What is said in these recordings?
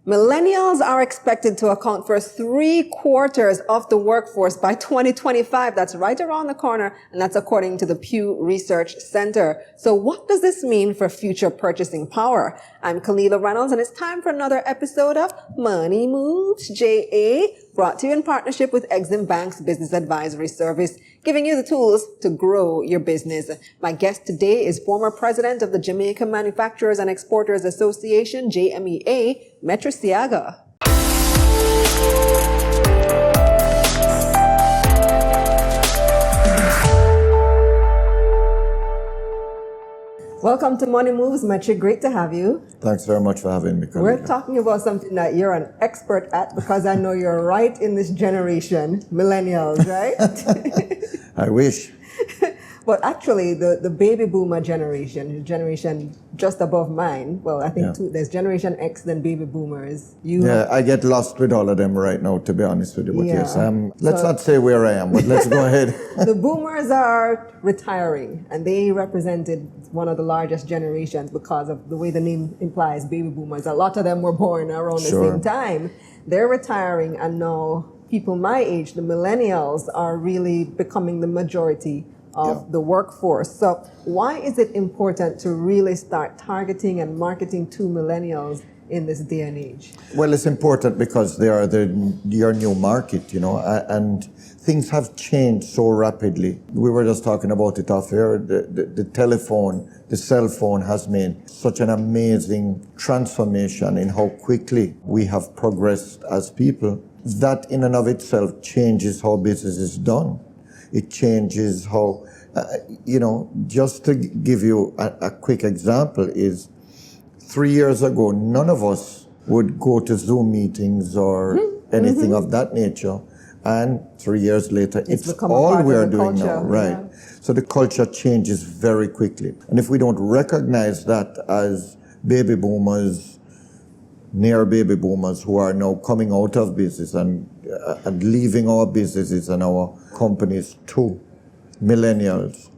Millennials are expected to account for 3/4 of the workforce by 2025. That's right around the corner, and that's according to the Pew Research Center. So what does this mean for future purchasing power? I'm Kalila Reynolds, and it's time for another episode of Money Moves JA, brought to you in partnership with EXIM Bank's Business Advisory Service, giving you the tools to grow your business. My guest today is former president of the Jamaica Manufacturers and Exporters Association, JMEA, Metry Seaga. Welcome to Money Moves, Metry. Great to have you. Thanks very much for having me, Kalila. We're talking about something that you're an expert at because I know you're right in this generation, millennials, right? I wish. But actually, the baby boomer generation just above mine, well, I think there's Generation X, then baby boomers. I get lost with all of them right now, to be honest with you. But yes, let's not say where I am, but let's go ahead. The boomers are retiring, and they represented one of the largest generations because of the way the name implies, baby boomers. A lot of them were born around the same time. They're retiring, and now people my age, the millennials, are really becoming the majority of the workforce. So why is it important to really start targeting and marketing to millennials in this day and age? Well, it's important because they are your new market, and things have changed so rapidly. We were just talking about it off air. The telephone, the cell phone has made such an amazing transformation in how quickly we have progressed as people. That in and of itself changes how business is done. It changes how, just to give you a quick example is 3 years ago, none of us would go to Zoom meetings or anything of that nature. And 3 years later, it's all we're doing now, right? Yeah. So the culture changes very quickly. And if we don't recognize that as baby boomers, near baby boomers who are now coming out of business and leaving our businesses and our companies to millennials,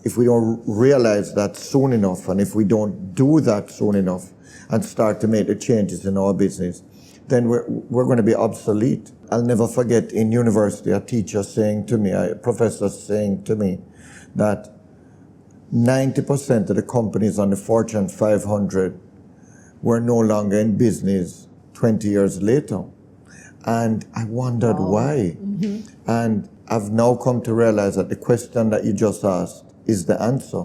if we don't realize that soon enough, and if we don't do that soon enough and start to make the changes in our business, then we're going to be obsolete. I'll never forget in university a teacher saying to me, a professor saying to me that 90% of the companies on the Fortune 500 were no longer in business 20 years later. And I wondered why. And I've now come to realize that the question that you just asked is the answer.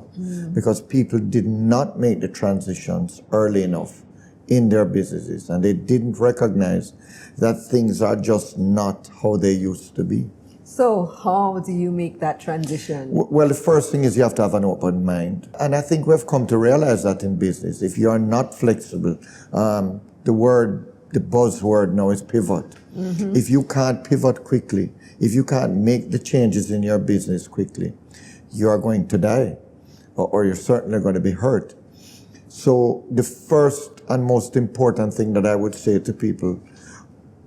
Because people did not make the transitions early enough in their businesses. And they didn't recognize that things are just not how they used to be. So how do you make that transition? Well, the first thing is you have to have an open mind. And I think we've come to realize that in business. If you are not flexible, the buzzword now is pivot. If you can't pivot quickly, if you can't make the changes in your business quickly, you are going to die, or you're certainly going to be hurt. So the first and most important thing that I would say to people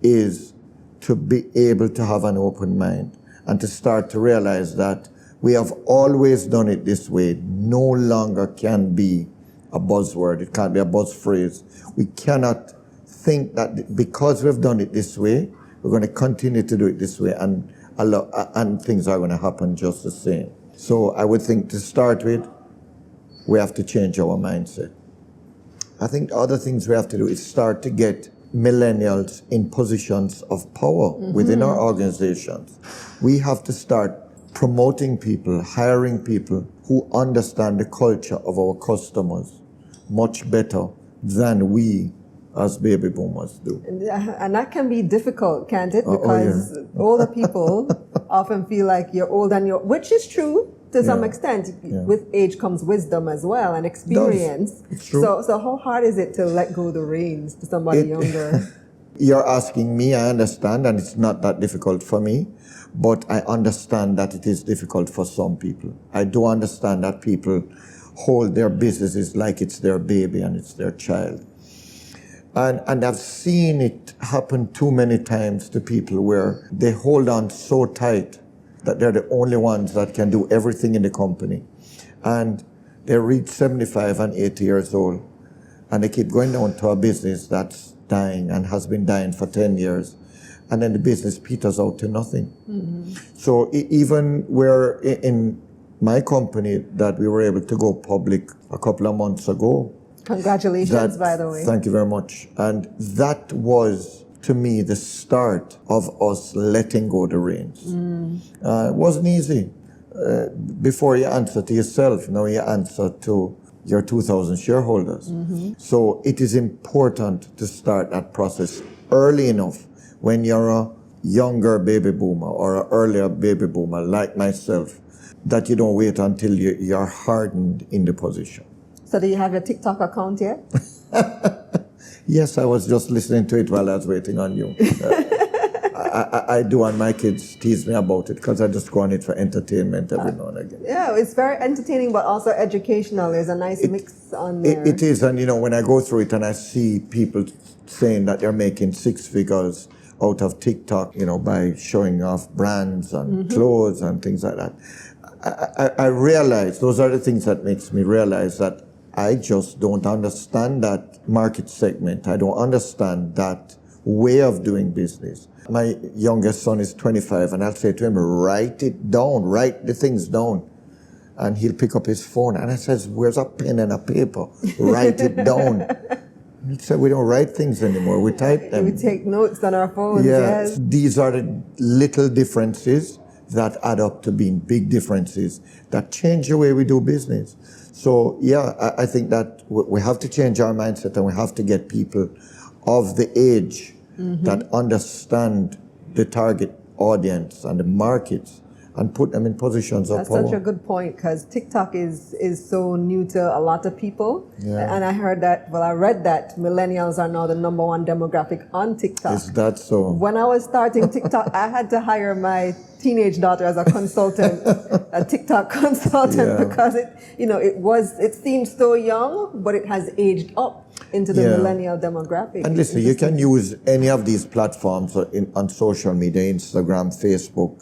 is to be able to have an open mind and to start to realize that we have always done it this way. No longer can be a buzzword. It can't be a buzz phrase. We cannot think that because we've done it this way, we're going to continue to do it this way, and things are going to happen just the same. So I would think to start with, we have to change our mindset. I think the other things we have to do is start to get millennials in positions of power within our organizations. We have to start promoting people, hiring people who understand the culture of our customers much better than we as baby boomers do. And that can be difficult, can't it? Because older people often feel like you're old and which is true to some extent. With age comes wisdom as well and experience. It's true. So how hard is it to let go the reins to somebody younger? You're asking me, I understand, and it's not that difficult for me, but I understand that it is difficult for some people. I do understand that people hold their businesses like it's their baby and it's their child. And I've seen it happen too many times to people where they hold on so tight that they're the only ones that can do everything in the company. And they reach 75 and 80 years old, and they keep going down to a business that's dying and has been dying for 10 years. And then the business peters out to nothing. So even where in my company that we were able to go public a couple of months ago. Congratulations, by the way. Thank you very much. And that was, to me, the start of us letting go the reins. It wasn't easy. Before you answer to yourself, now you answer to your 2,000 shareholders. So it is important to start that process early enough when you're a younger baby boomer or an earlier baby boomer like myself, that you don't wait until you're hardened in the position. So do you have your TikTok account yet? Yes, I was just listening to it while I was waiting on you. I do, and my kids tease me about it because I just go on it for entertainment every now and again. Yeah, it's very entertaining but also educational. There's a nice mix on there. It is, and when I go through it and I see people saying that they're making 6 figures out of TikTok, by showing off brands and clothes and things like that, I realize those are the things that makes me realize that I just don't understand that market segment. I don't understand that way of doing business. My youngest son is 25, and I'll say to him, write it down, write the things down. And he'll pick up his phone, and I says, where's a pen and a paper? Write it down. He said, we don't write things anymore, we type them. We take notes on our phones, yes. These are the little differences that add up to being big differences that change the way we do business. So, I think that we have to change our mindset, and we have to get people of the age that understand the target audience and the markets and put them in positions of power. That's such a good point, because TikTok is so new to a lot of people. Yeah. And I read that millennials are now the #1 demographic on TikTok. Is that so? When I was starting TikTok, I had to hire my teenage daughter as a consultant, a TikTok consultant, because it seemed so young, but it has aged up into the millennial demographic. And listen, you can use any of these platforms on social media, Instagram, Facebook,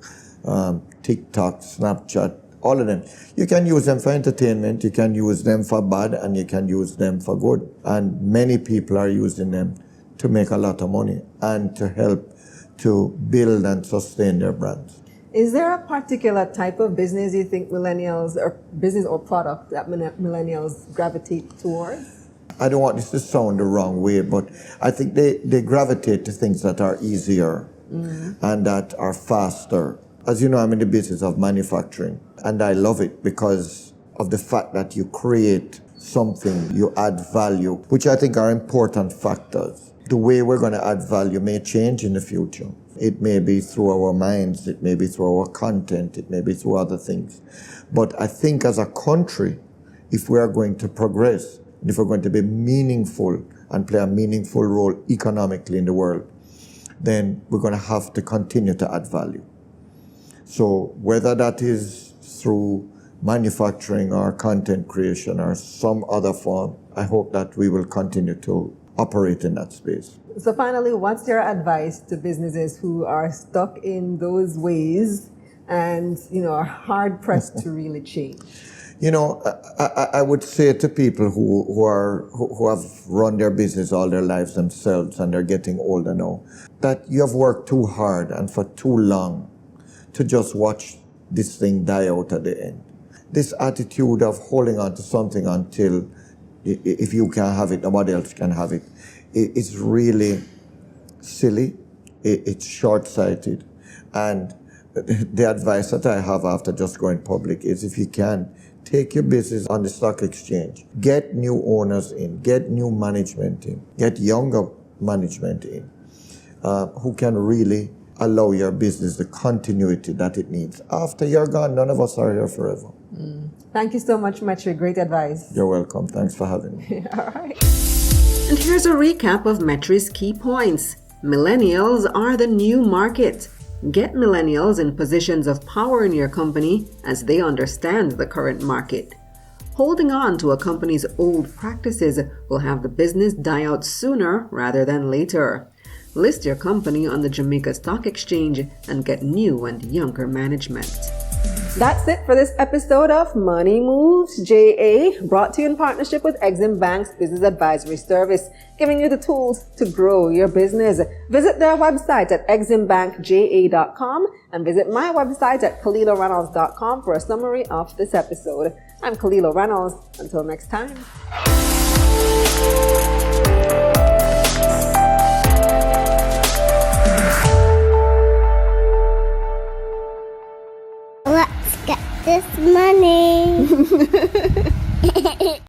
TikTok, Snapchat, all of them. You can use them for entertainment, you can use them for bad, and you can use them for good. And many people are using them to make a lot of money and to help to build and sustain their brands. Is there a particular type of business you think millennials, or business or product that millennials gravitate towards? I don't want this to sound the wrong way, but I think they gravitate to things that are easier and that are faster. As you know, I'm in the business of manufacturing, and I love it because of the fact that you create something, you add value, which I think are important factors. The way we're going to add value may change in the future. It may be through our minds, it may be through our content, it may be through other things. But I think as a country, if we are going to progress, and if we're going to be meaningful and play a meaningful role economically in the world, then we're going to have to continue to add value. So whether that is through manufacturing or content creation or some other form, I hope that we will continue to operate in that space. So finally, what's your advice to businesses who are stuck in those ways and are hard pressed to really change? I would say to people who have run their business all their lives themselves and they're getting older now, that you have worked too hard and for too long to just watch this thing die out at the end. This attitude of holding on to something until if you can't have it, nobody else can have it, it's really silly, it's short-sighted. And the advice that I have after just going public is, if you can, take your business on the stock exchange, get new owners in, get new management in, get younger management in, who can really allow your business the continuity that it needs. After you're gone, none of us are here forever. Thank you so much, Metry. Great advice. You're welcome. Thanks for having me. All right. And here's a recap of Metry's key points. Millennials are the new market. Get millennials in positions of power in your company as they understand the current market. Holding on to a company's old practices will have the business die out sooner rather than later. List your company on the Jamaica Stock Exchange and get new and younger management. That's it for this episode of Money Moves JA, brought to you in partnership with EXIM Bank's Business Advisory Service, giving you the tools to grow your business. Visit their website at eximbankja.com and visit my website at KaliloReynolds.com for a summary of this episode. I'm Kalilo Reynolds. Until next time.